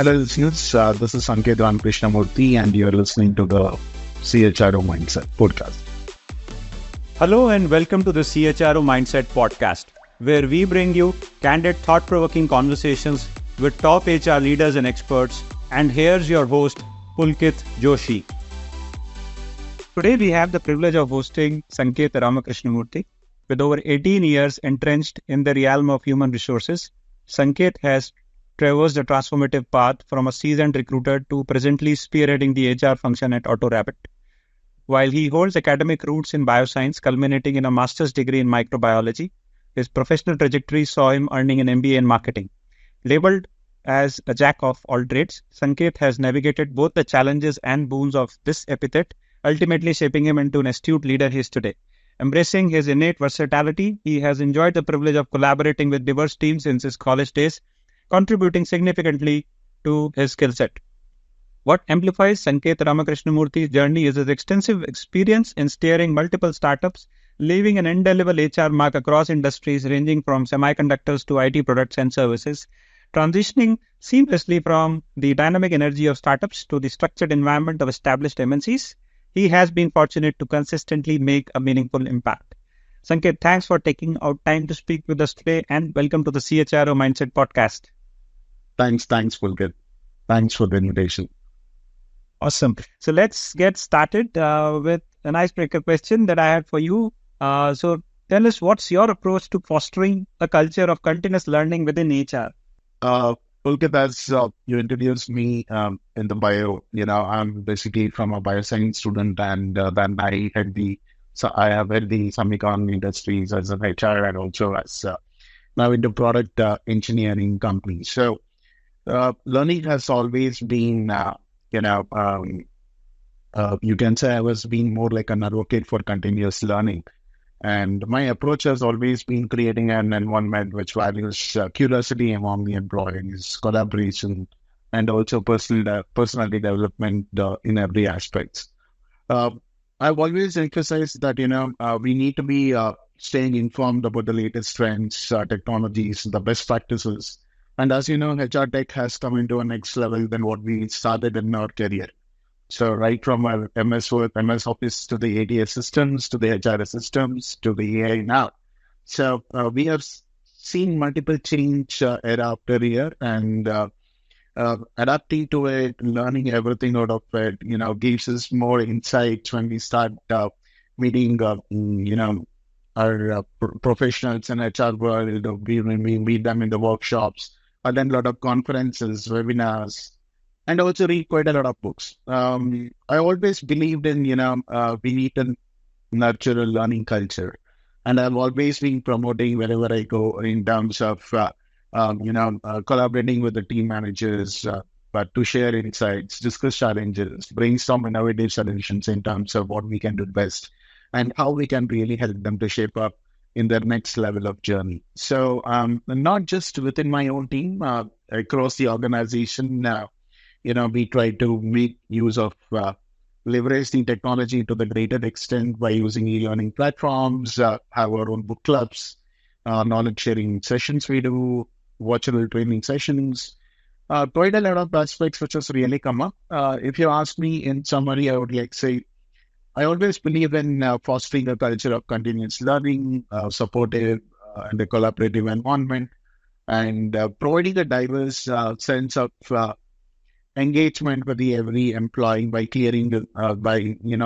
Hello, listeners. This is Sanketh Ramkrishnamurti, and you're listening to the CHRO Mindset podcast. Hello, and welcome to the CHRO Mindset podcast, where we bring you candid, thought-provoking conversations with top HR leaders and experts. And here's your host, Pulkit Joshi. Today, we have the privilege of hosting Sanketh Ramakrishnamurti. With over 18 years entrenched in the realm of human resources, Sanketh has traversed a transformative path from a seasoned recruiter to presently spearheading the HR function at AutoRapid. While he holds academic roots in bioscience, culminating in a master's degree in microbiology, his professional trajectory saw him earning an MBA in marketing. Labeled as a jack of all trades, Sanketh has navigated both the challenges and boons of this epithet, ultimately shaping him into an astute leader he is today. Embracing his innate versatility, he has enjoyed the privilege of collaborating with diverse teams since his college days, contributing significantly to his skill set. What amplifies Sanketh Ramakrishnamurthy's journey is his extensive experience in steering multiple startups, leaving an indelible HR mark across industries ranging from semiconductors to IT products and services, transitioning seamlessly from the dynamic energy of startups to the structured environment of established MNCs. He has been fortunate to consistently make a meaningful impact. Sanketh, thanks for taking out time to speak with us today, and welcome to the CHRO Mindset podcast. Thanks, Pulkit. Thanks for the invitation. Awesome. So let's get started with an icebreaker question that I had for you. So tell us, what's your approach to fostering a culture of continuous learning within HR? Pulkit, as you introduced me in the bio, I'm basically from a bioscience student, and then I have had the semicon industries as an HR and also as now into product engineering company. So learning has always been, you can say I was being more like an advocate for continuous learning. And my approach has always been creating an environment which values curiosity among the employees, collaboration, and also personality development in every aspect. I've always emphasized that, we need to be staying informed about the latest trends, technologies, the best practices. And as you know, HR tech has come into a next level than what we started in our career. So right from our MS Word, MS Office to the ATS systems, to the HR systems, to the AI now. So we have seen multiple change year after year, and adapting to it, learning everything out of it, gives us more insights when we start meeting, our professionals in HR world. We meet them in the workshops, attend a lot of conferences, webinars, and also read quite a lot of books. I always believed in, we need to nurture a learning culture. And I've always been promoting wherever I go in terms of, collaborating with the team managers, but to share insights, discuss challenges, brainstorm innovative solutions in terms of what we can do best and how we can really help them to shape up in their next level of journey. So not just within my own team, across the organization now, we try to make use of leveraging technology to the greater extent by using e-learning platforms, have our own book clubs, knowledge sharing sessions we do, virtual training sessions, quite a lot of aspects which has really come up. If you ask me in summary, I would like to say, I always believe in fostering a culture of continuous learning, supportive and a collaborative environment, and providing a diverse sense of engagement with every employee by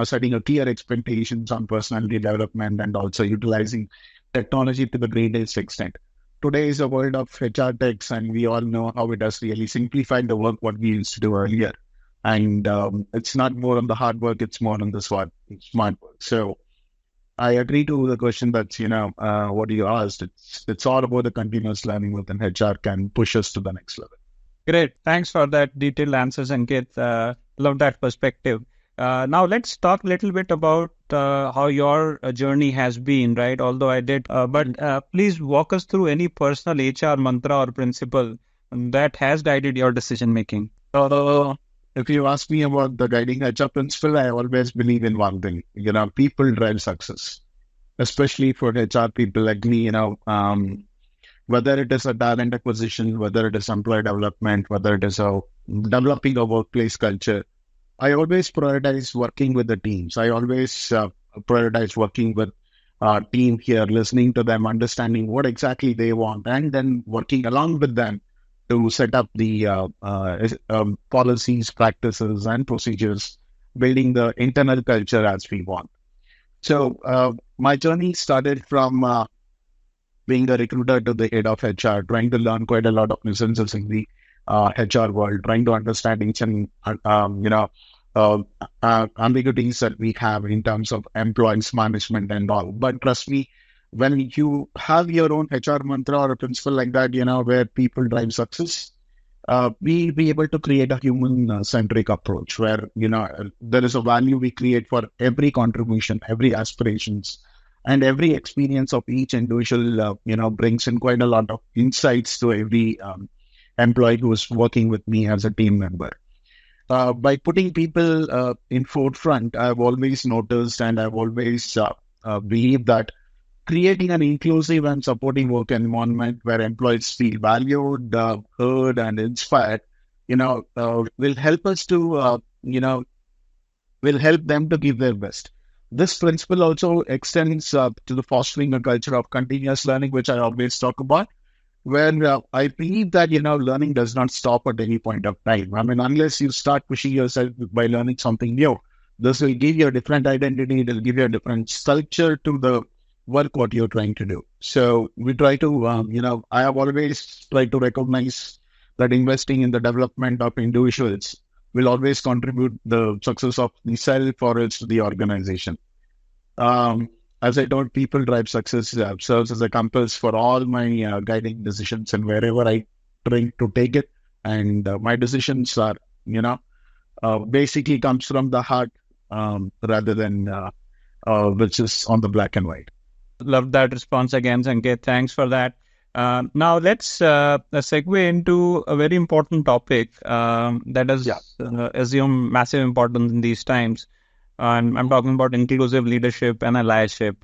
setting a clear expectations on personality development and also utilizing technology to the greatest extent. Today is a world of HR techs, and we all know how it has really simplified the work what we used to do earlier. And it's not more on the hard work; it's more on the smart work. So I agree to the question that what you asked. It's all about the continuous learning within HR can push us to the next level. Great. Thanks for that detailed answer, Sanketh. Love that perspective. Now let's talk a little bit about how your journey has been, right? Although I did, but please walk us through any personal HR mantra or principle that has guided your decision making. If you ask me about the guiding HR principle, I always believe in one thing, people drive success, especially for HR people like me, whether it is a talent acquisition, whether it is employee development, whether it is a developing a workplace culture. I always prioritize working with the teams. I always prioritize working with team here, listening to them, understanding what exactly they want, and then working along with them to set up the policies, practices, and procedures, building the internal culture as we want. So my journey started from being a recruiter to the head of HR, trying to learn quite a lot of nuances in the HR world, trying to understand each and uh, ambiguities that we have in terms of employees management and all. But trust me, when you have your own HR mantra or a principle like that, where people drive success, we be able to create a human centric approach where, there is a value we create for every contribution, every aspirations, and every experience of each individual, brings in quite a lot of insights to every employee who is working with me as a team member. By putting people in forefront, I've always noticed and I've always believed that creating an inclusive and supporting work environment where employees feel valued, heard, and inspired, will help us to, will help them to give their best. This principle also extends to the fostering a culture of continuous learning, which I always talk about, where I believe that, learning does not stop at any point of time. I mean, unless you start pushing yourself by learning something new, this will give you a different identity. It will give you a different structure to the work what you're trying to do. So we try to, I have always tried to recognize that investing in the development of individuals will always contribute the success of the self or else to the organization. Um, as I told, people drive success serves as a compass for all my guiding decisions and wherever I try to take it. And my decisions are, basically comes from the heart rather than which is on the black and white. Love that response again, Sanketh. Thanks for that. Now let's segue into a very important topic that has assumed massive importance in these times. And I'm talking about inclusive leadership and allyship.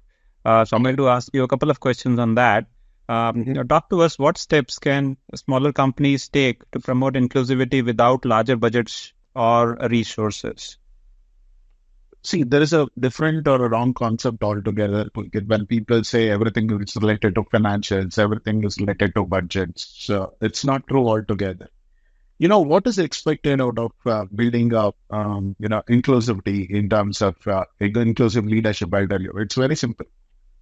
So I'm going to ask you a couple of questions on that. Talk to us, what steps can smaller companies take to promote inclusivity without larger budgets or resources? See, there is a different or a wrong concept altogether. When people say everything is related to financials, everything is related to budgets. So it's not true altogether. What is expected out of building up, inclusivity in terms of inclusive leadership? I'll tell you, it's very simple.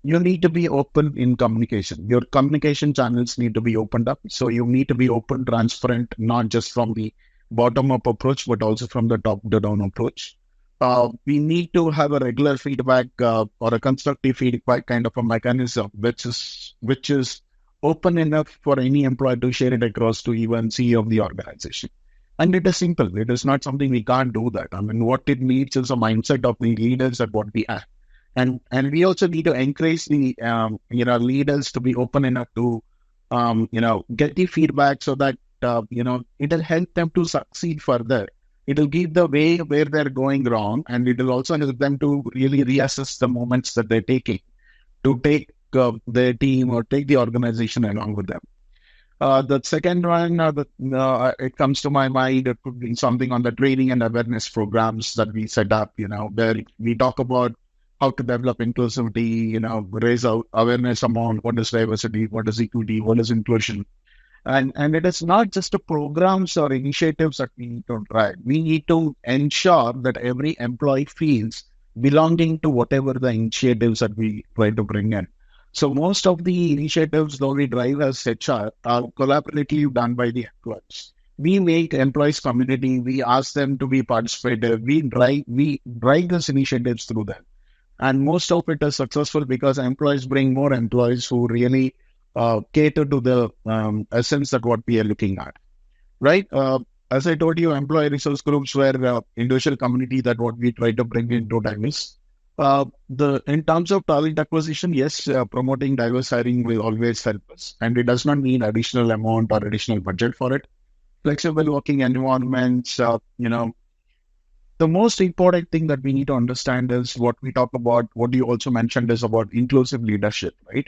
You need to be open in communication. Your communication channels need to be opened up. So you need to be open, transparent, not just from the bottom-up approach, but also from the top-down approach. We need to have a regular feedback or a constructive feedback kind of a mechanism, which is open enough for any employee to share it across to even CEO of the organization. And it is simple. It is not something we can't do that. I mean, what it needs is a mindset of the leaders at what we have. And we also need to encourage the leaders to be open enough to get the feedback so that it'll help them to succeed further. It'll give the way where they're going wrong, and it'll also help them to really reassess the moments that they're taking to take their team or take the organization along with them. The second one, it comes to my mind, it could be something on the training and awareness programs that we set up, where we talk about how to develop inclusivity, raise awareness among what is diversity, what is equity, what is inclusion. And it is not just the programs or initiatives that we need to drive. We need to ensure that every employee feels belonging to whatever the initiatives that we try to bring in. So most of the initiatives that we drive as HR are collaboratively done by the employees. We make employees community. We ask them to be participative. We drive these initiatives through them. And most of it is successful because employees bring more employees who really cater to the essence that what we are looking at, right? As I told you, employee resource groups were individual community that what we try to bring into Times. In terms of talent acquisition, yes, promoting diverse hiring will always help us, and it does not mean additional amount or additional budget for it. Flexible working environments, the most important thing that we need to understand is what we talk about, what you also mentioned is about inclusive leadership, right?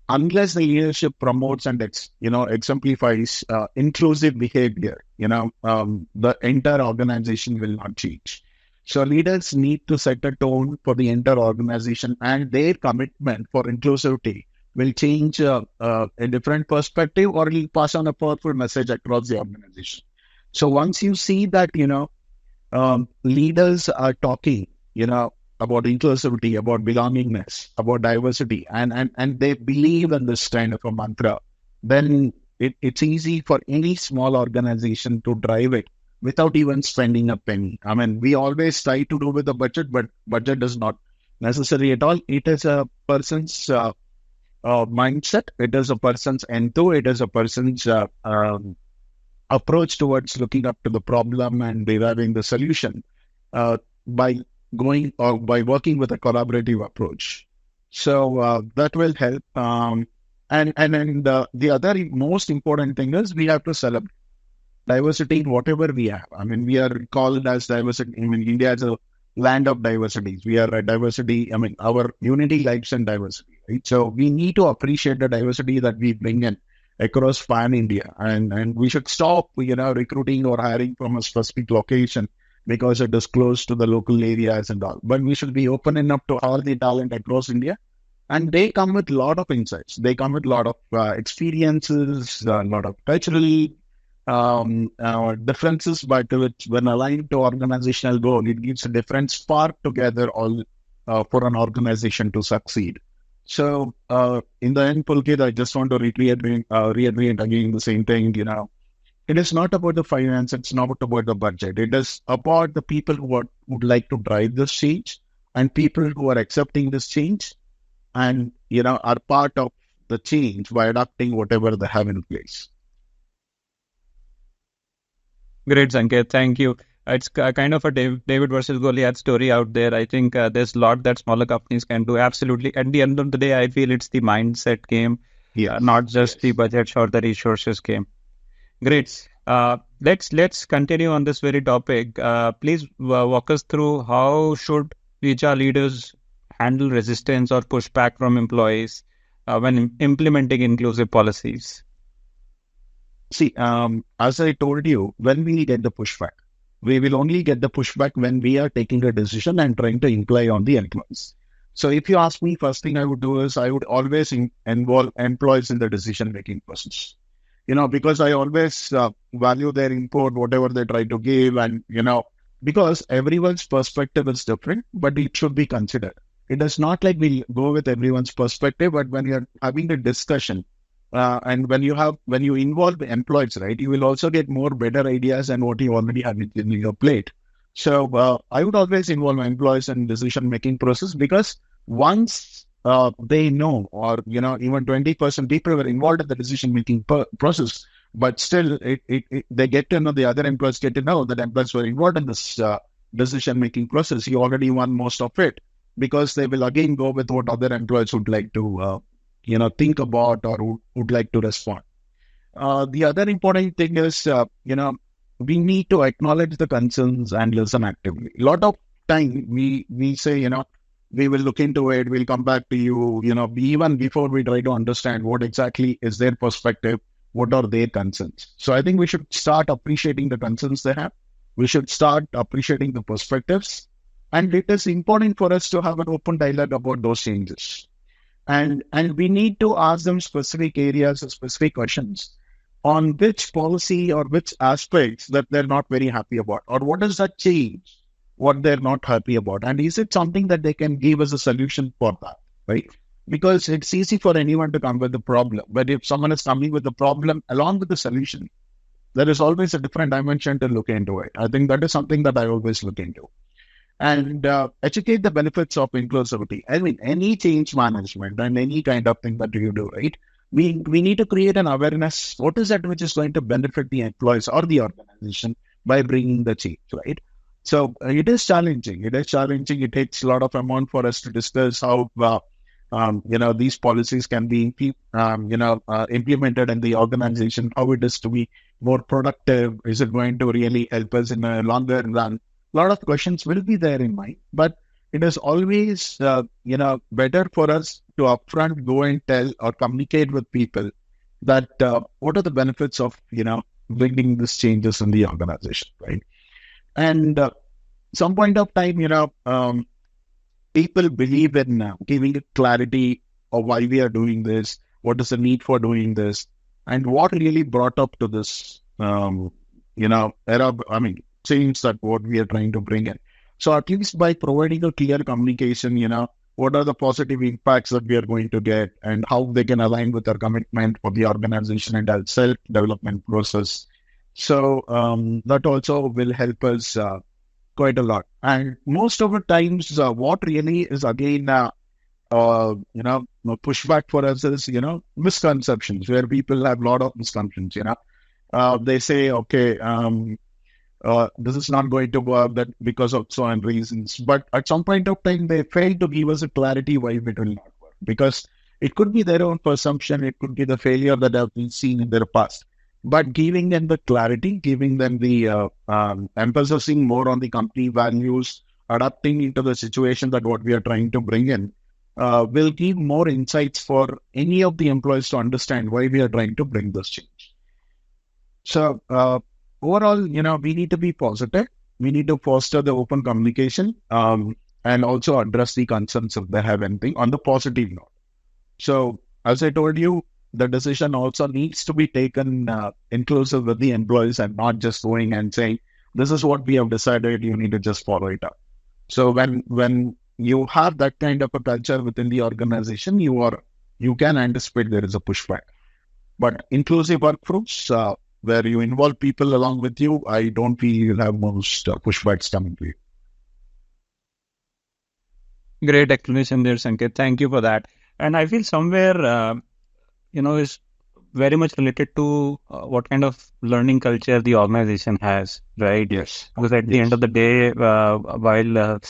unless the leadership promotes and exemplifies inclusive behavior, the entire organization will not change. So leaders need to set a tone for the entire organization, and their commitment for inclusivity will change a different perspective, or will pass on a powerful message across the organization. So once you see that, leaders are talking, about inclusivity, about belongingness, about diversity, and they believe in this kind of a mantra, then it's easy for any small organization to drive it without even spending a penny. I mean, we always try to do with the budget, but budget is not necessary at all. It is a person's mindset. It is a person's enthusiasm. It is a person's approach towards looking up to the problem and deriving the solution by going or by working with a collaborative approach. So that will help. And the other most important thing is we have to celebrate diversity in whatever we have. I mean, we are called as diversity. I mean, India is a land of diversities. We are a diversity. I mean, our unity lies in diversity, right? So we need to appreciate the diversity that we bring in across pan India, and we should stop, recruiting or hiring from a specific location because it is close to the local areas and all. But we should be open enough to all the talent across India, and they come with a lot of insights. They come with a lot of experiences, a lot of cultural differences, but which, when aligned to organizational goal, it gives a different spark together all for an organization to succeed. So in the end, Pulkit, I just want to reiterate again the same thing. It is not about the finance. It's not about the budget. It is about the people who would like to drive this change, and people who are accepting this change, and are part of the change by adopting whatever they have in place. Great, Sanketh. Thank you. It's kind of a David versus Goliath story out there. I think there's a lot that smaller companies can do. Absolutely. At the end of the day, I feel it's the mindset game, not just the budgets or the resources game. Great. Let's continue on this very topic. Please walk us through how should HR leaders handle resistance or pushback from employees when implementing inclusive policies. See, as I told you, when we get the pushback, we will only get the pushback when we are taking a decision and trying to imply on the employees. So if you ask me, first thing I would do is I would always involve employees in the decision-making process. Because I always value their input, whatever they try to give, and, because everyone's perspective is different, but it should be considered. It is not like we go with everyone's perspective, but when you're having a discussion, and when you involve the employees, right, you will also get more better ideas than what you already have in your plate. So I would always involve employees in decision-making process, because once they know, or even 20% people were involved in the decision-making process, but still they get to know, the other employees get to know that employees were involved in this decision-making process. You already won most of it, because they will again go with what other employees would like to think about or would like to respond. The other important thing is, we need to acknowledge the concerns and listen actively. A lot of time we say, we will look into it, we'll come back to you, even before we try to understand what exactly is their perspective, what are their concerns. So I think we should start appreciating the concerns they have. We should start appreciating the perspectives. And it is important for us to have an open dialogue about those changes. And we need to ask them specific areas or specific questions on which policy or which aspects that they're not very happy about, or what does that change, what they're not happy about, and is it something that they can give us a solution for that, right? Because it's easy for anyone to come with the problem, but if someone is coming with the problem along with the solution, there is always a different dimension to look into it. I think that is something that I always look into. And educate the benefits of inclusivity. I mean, any change management and any kind of thing that you do, right? We need to create an awareness. What is that which is going to benefit the employees or the organization by bringing the change, right? So it is challenging. It It takes a lot of amount for us to discuss how these policies can be implemented in the organization. How it is to be more productive? Is it going to really help us in a longer run? A lot of questions will be there in mind, but it is always, better for us to upfront go and tell or communicate with people that what are the benefits of, bringing these changes in the organization, right? And some point of time, people believe in giving clarity of why we are doing this, what is the need for doing this, and what really brought up to this, era, change that what we are trying to bring in. So at least by providing a clear communication, what are the positive impacts that we are going to get and how they can align with our commitment for the organization and our self-development process. So that also will help us quite a lot. And most of the times, what really is again, pushback for us is, misconceptions, where people have a lot of misconceptions, they say, okay, this is not going to work that because of so many reasons. But at some point of time, they fail to give us a clarity why it will not work. Because it could be their own presumption, it could be the failure that have been seen in their past. But giving them the clarity, giving them the emphasizing more on the company values, adapting into the situation that what we are trying to bring in, will give more insights for any of the employees to understand why we are trying to bring this change. So overall, we need to be positive. We need to foster the open communication and also address the concerns if they have anything on the positive note. So as I told you, the decision also needs to be taken inclusive with the employees and not just going and saying, this is what we have decided, you need to just follow it up. So when you have that kind of a culture within the organization, you can anticipate there is a pushback. But inclusive workforce, where you involve people along with you, I don't feel you'll have most pushbacks coming to you. Great explanation there, Sanketh. Thank you for that. And I feel somewhere, is very much related to what kind of learning culture the organization has, right? Yes. Because at the end of the day, while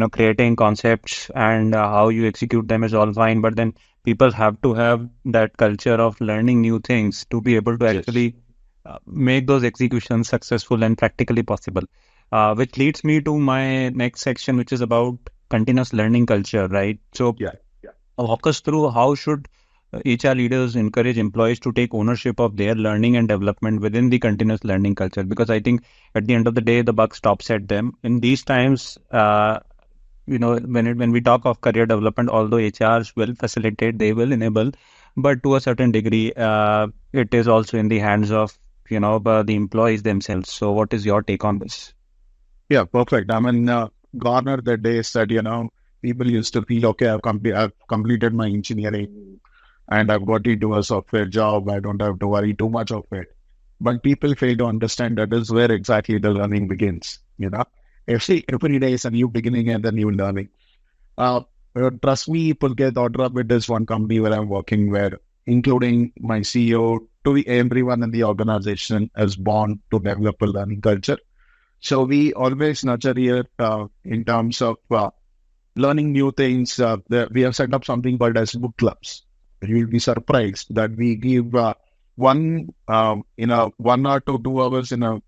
creating concepts and how you execute them is all fine, but then people have to have that culture of learning new things to be able to actually make those executions successful and practically possible. Which leads me to my next section, which is about continuous learning culture, right? So walk us through how should HR leaders encourage employees to take ownership of their learning and development within the continuous learning culture? Because I think at the end of the day, the buck stops at them. In these times, when we talk of career development, although HRs will facilitate, they will enable, but to a certain degree, it is also in the hands of, the employees themselves. So what is your take on this? Yeah, perfect. I mean, gone are the days that, people used to feel, okay, I've completed my engineering and I've got into a software job. I don't have to worry too much of it. But people fail to understand that is where exactly the learning begins, Every day is a new beginning and a new learning. Trust me, Pulkit, Orderabit is one company where I'm working, where including my CEO, to everyone in the organization is born to develop a learning culture. So we always nurture here in terms of learning new things. We have set up something called as book clubs. You will be surprised that we give 1 or 2 hours in a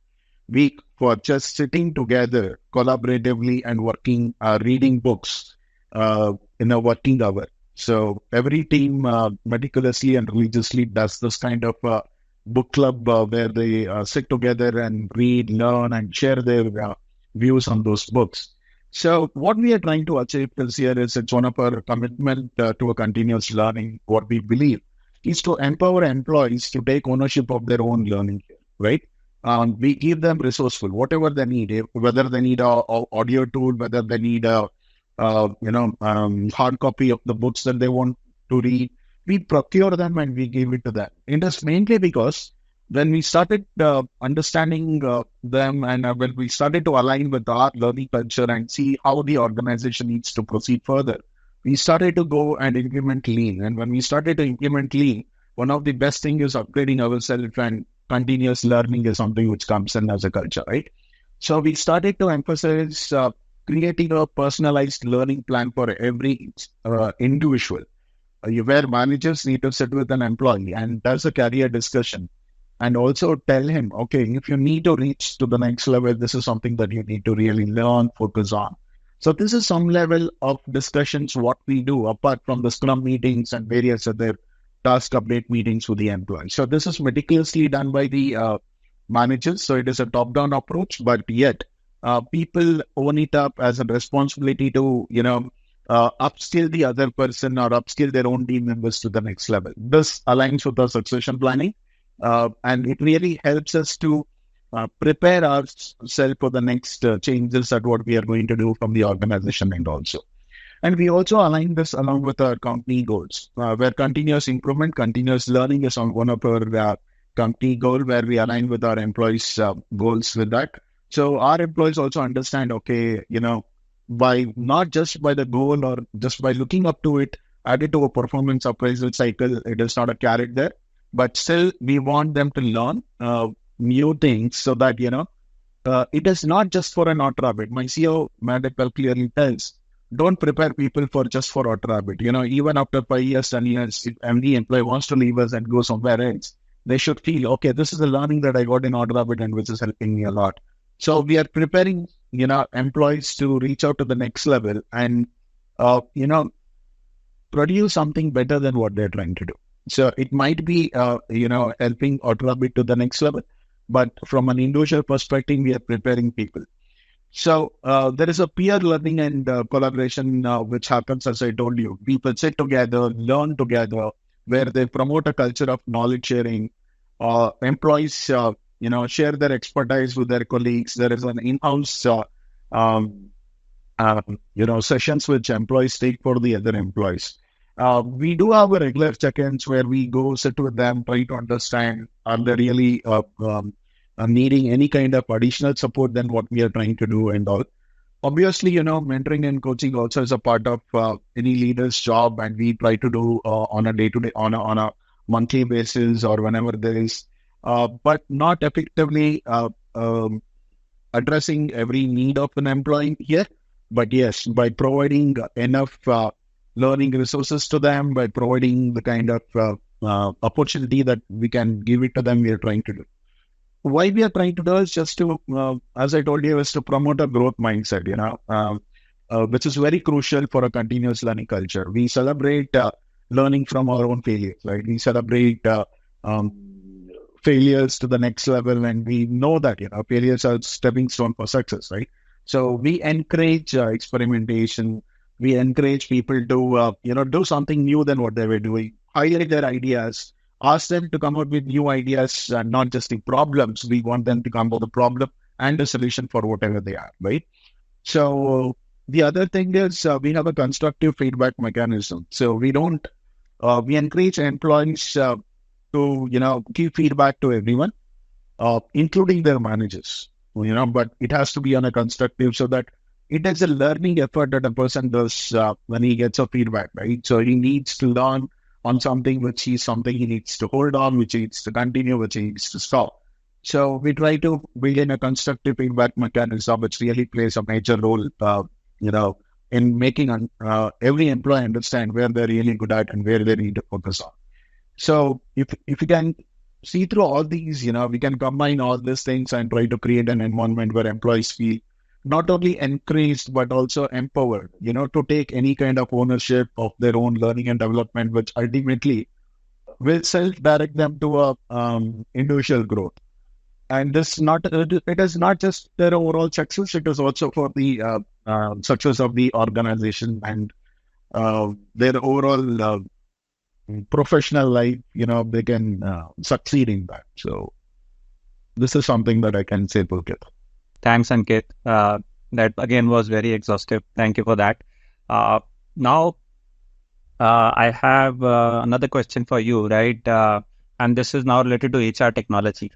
week for just sitting together collaboratively and working, reading books in a working hour. So every team meticulously and religiously does this kind of book club where they sit together and read, learn, and share their views on those books. So what we are trying to achieve this year is it's one of our commitment to a continuous learning. What we believe is to empower employees to take ownership of their own learning, right? We give them resourceful, whatever they need, whether they need a audio tool, whether they need a hard copy of the books that they want to read. We procure them and we give it to them. And that's mainly because when we started understanding them and when we started to align with our learning culture and see how the organization needs to proceed further, we started to go and implement lean. And when we started to implement lean, one of the best things is upgrading ourselves, and continuous learning is something which comes in as a culture, right? So we started to emphasize creating a personalized learning plan for every individual, where managers need to sit with an employee and does a career discussion and also tell him, okay, if you need to reach to the next level, this is something that you need to really learn, focus on. So this is some level of discussions what we do apart from the Scrum meetings and various other task update meetings with the employees. So this is meticulously done by the managers. So it is a top-down approach, but yet people own it up as a responsibility to, upskill the other person or upskill their own team members to the next level. This aligns with the succession planning, and it really helps us to prepare ourselves for the next changes that what we are going to do from the organization and also. And we also align this along with our company goals, where continuous improvement, continuous learning is on one of our company goal, where we align with our employees' goals with that. So our employees also understand, okay, by not just by the goal or just by looking up to it, added to a performance appraisal cycle, it is not a carrot there, but still we want them to learn new things so that, it is not just for an auto rabbit. My CEO Medical clearly tells, don't prepare people for just for auto rabbit. Even after 5 years, 10 years, if any employee wants to leave us and go somewhere else, they should feel, okay, this is the learning that I got in auto rabbit and which is helping me a lot. So we are preparing, employees to reach out to the next level and, produce something better than what they're trying to do. So it might be, helping auto rabbit to the next level, but from an individual perspective, we are preparing people. So there is a peer learning and collaboration which happens, as I told you. People sit together, learn together, where they promote a culture of knowledge sharing. Employees, share their expertise with their colleagues. There is an in-house, sessions which employees take for the other employees. We do have a regular check-ins where we go sit with them, try to understand, are they really needing any kind of additional support than what we are trying to do and all. Obviously, mentoring and coaching also is a part of any leader's job, and we try to do on a day-to-day, on a monthly basis or whenever there is, but not effectively addressing every need of an employee here. But yes, by providing enough learning resources to them, by providing the kind of opportunity that we can give it to them, we are trying to do. Why we are trying to do is just to, as I told you, is to promote a growth mindset, which is very crucial for a continuous learning culture. We celebrate learning from our own failures, right? We celebrate failures to the next level, and we know that, failures are stepping stone for success, right? So we encourage experimentation. We encourage people to, do something new than what they were doing, highlight their ideas, ask them to come up with new ideas and not just the problems. We want them to come up with a problem and a solution for whatever they are, right? So the other thing is we have a constructive feedback mechanism. So we encourage employees to, give feedback to everyone, including their managers, but it has to be on a constructive so that it is a learning effort that a person does when he gets a feedback, right? So he needs to learn on something which is something he needs to hold on, which he needs to continue, which he needs to stop. So we try to build in a constructive feedback mechanism, which really plays a major role, in making every employee understand where they're really good at and where they need to focus on. So if you can see through all these, we can combine all these things and try to create an environment where employees feel not only encouraged, but also empowered, to take any kind of ownership of their own learning and development, which ultimately will self-direct them to a individual growth. And it is not just their overall success, it is also for the success of the organization and their overall professional life, they can succeed in that. So this is something that I can say, Pulkit. Thanks, Sanketh. That again was very exhaustive. Thank you for that. Now, I have another question for you, right? And this is now related to HR technology,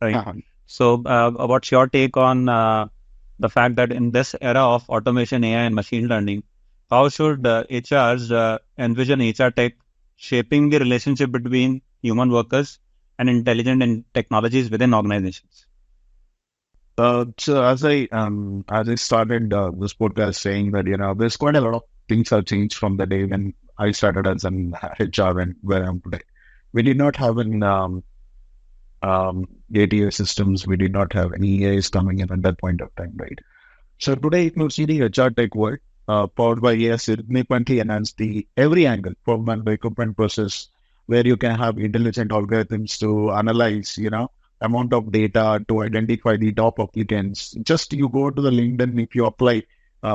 right? Uh-huh. So, what's your take on the fact that in this era of automation, AI, and machine learning, how should HRs envision HR tech shaping the relationship between human workers and intelligent technologies within organizations? So as I started this podcast saying that, there's quite a lot of things have changed from the day when I started as an HR and where I'm today. We did not have an ATA systems. We did not have any AIs coming in at that point of time, right? So today, if you see the HR tech world, powered by AI, significantly enhance the every angle from an recruitment process, where you can have intelligent algorithms to analyze, amount of data to identify the top applicants. Just you go to the LinkedIn, if you apply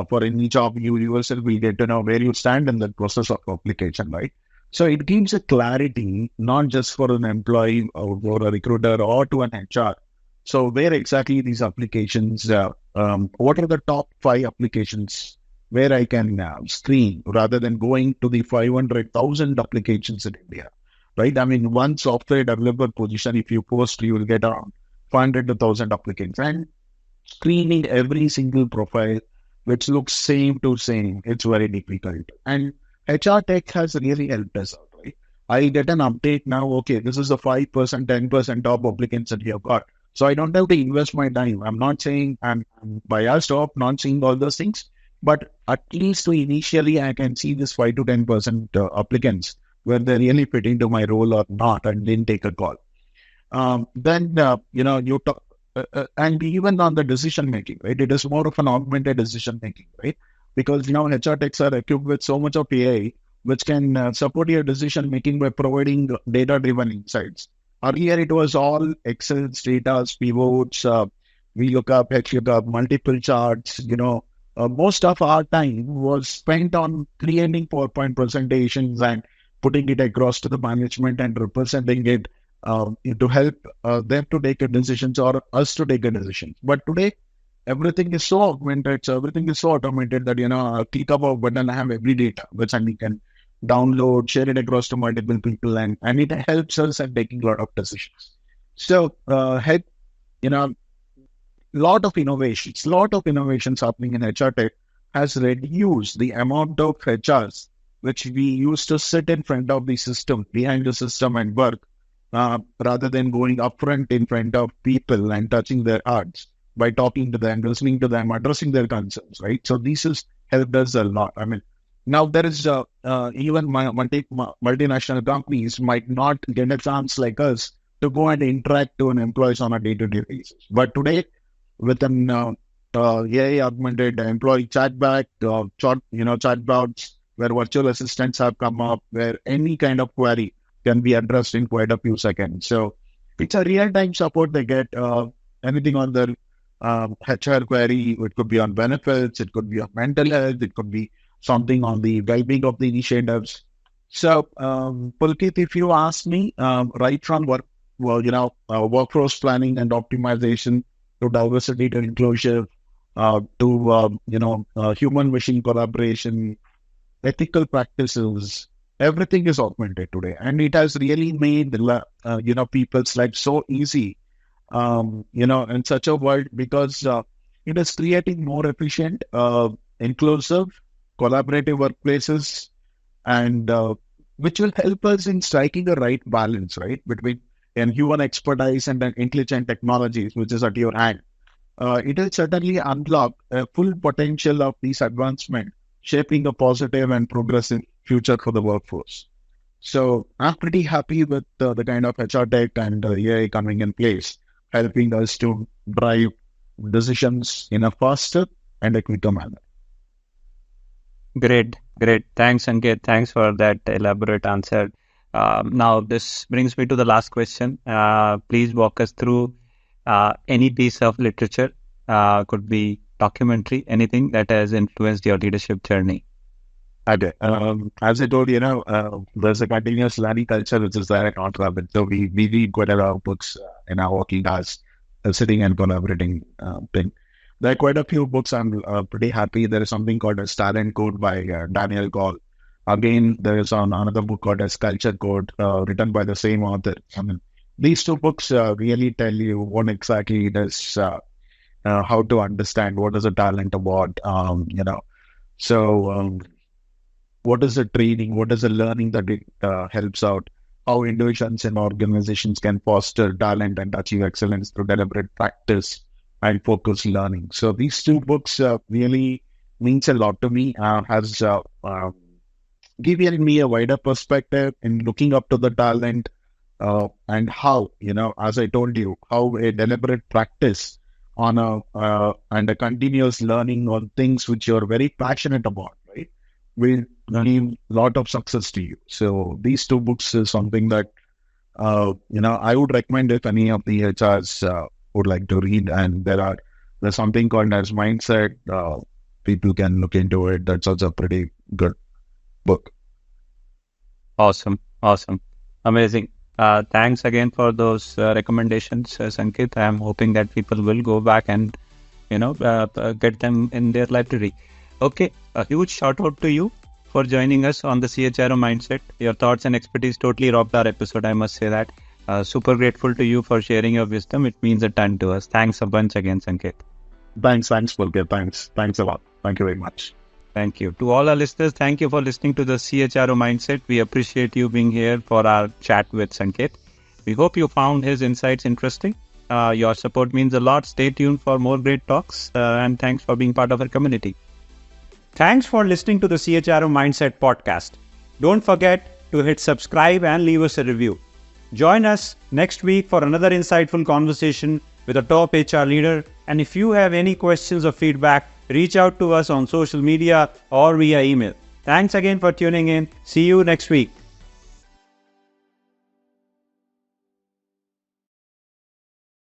for any job, you yourself will get to know where you stand in the process of application, right? So it gives a clarity, not just for an employee or for a recruiter or to an HR. So where exactly these applications, what are the top five applications where I can screen rather than going to the 500,000 applications in India, right? I mean, one software developer position, if you post, you will get around 500 to 1,000 applicants. And screening every single profile, which looks same to same, it's very difficult. And HR Tech has really helped us out, right? I get an update now, okay, this is the 5%, 10% top applicants that you have got. So I don't have to invest my time. I'm not saying I'm biased or not seeing all those things, but at least to initially I can see this 5 to 10% applicants where they really fit into my role or not and then take a call. Then you talk, and even on the decision making, right? It is more of an augmented decision making, right? Because HR techs are equipped with so much of AI, which can support your decision making by providing data driven insights. Earlier, it was all Excel data, pivots, VLOOKUP, XLOOKUP, multiple charts. Most of our time was spent on creating PowerPoint presentations and putting it across to the management and representing it to help them to take a decisions or us to take a decision. But today, everything is so augmented, so everything is so automated that, a click of a button, I have every data, which I can download, share it across to multiple people, and it helps us in taking a lot of decisions. So, lot of innovations happening in HR tech has reduced the amount of HRs which we used to sit in front of the system, behind the system and work, rather than going upfront in front of people and touching their hearts by talking to them, listening to them, addressing their concerns, right? So this has helped us a lot. I mean, now there is even multinational companies might not get a chance like us to go and interact to an employees on a day-to-day basis. But today, with an AI augmented employee chatbots, where virtual assistants have come up, where any kind of query can be addressed in quite a few seconds. So it's a real-time support they get. Anything on their HR query, it could be on benefits, it could be on mental health, it could be something on the well-being of the initiatives. So, Pulkit, if you ask me, right from workforce planning and optimization to diversity to inclusion, to human-machine collaboration, ethical practices, everything is augmented today, and it has really made people's life so easy. In such a world, because it is creating more efficient, inclusive, collaborative workplaces, and which will help us in striking the right balance, right, between human expertise and intelligent technologies, which is at your hand. It will certainly unlock a full potential of these advancements, shaping a positive and progressive future for the workforce. So I'm pretty happy with the kind of HR tech and AI coming in place, helping us to drive decisions in a faster and a quicker manner. Great. Thanks, Sanketh. Thanks for that elaborate answer. Now, this brings me to the last question. Please walk us through any piece of literature, could be documentary, anything that has influenced your leadership journey. Okay. As I told you, there's a continuous learning culture which is there at Untitled. So we read quite a lot of books in our working hours, sitting and collaborating thing. There are quite a few books. I'm pretty happy. There is something called as Talent Code by Daniel Coyle. Again, there is another book called as Culture Code, written by the same author. I mean, these two books really tell you what exactly it is, how to understand what is a talent about, So, what is the training? What is the learning that it helps out? How individuals and organizations can foster talent and achieve excellence through deliberate practice and focused learning. So these two books really means a lot to me. Has given me a wider perspective in looking up to the talent and how, as I told you, how a deliberate practice on a continuous learning on things which you're very passionate about, right, will give a lot of success to you. So these two books is something that I would recommend if any of the HRs would like to read. And there's something called as Mindset. People can look into it. That's also a pretty good book. Awesome. Amazing. Thanks again for those recommendations, Sanketh. I'm hoping that people will go back and, get them in their library. Okay. A huge shout out to you for joining us on the CHRO Mindset. Your thoughts and expertise totally rocked our episode, I must say that. Super grateful to you for sharing your wisdom. It means a ton to us. Thanks a bunch again, Sanketh. Thanks, Pulkit. Thanks a lot. Thank you very much. Thank you. To all our listeners, thank you for listening to the CHRO Mindset. We appreciate you being here for our chat with Sanketh. We hope you found his insights interesting. Your support means a lot. Stay tuned for more great talks, and thanks for being part of our community. Thanks for listening to the CHRO Mindset podcast. Don't forget to hit subscribe and leave us a review. Join us next week for another insightful conversation with a top HR leader. And if you have any questions or feedback, reach out to us on social media or via email. Thanks again for tuning in. See you next week.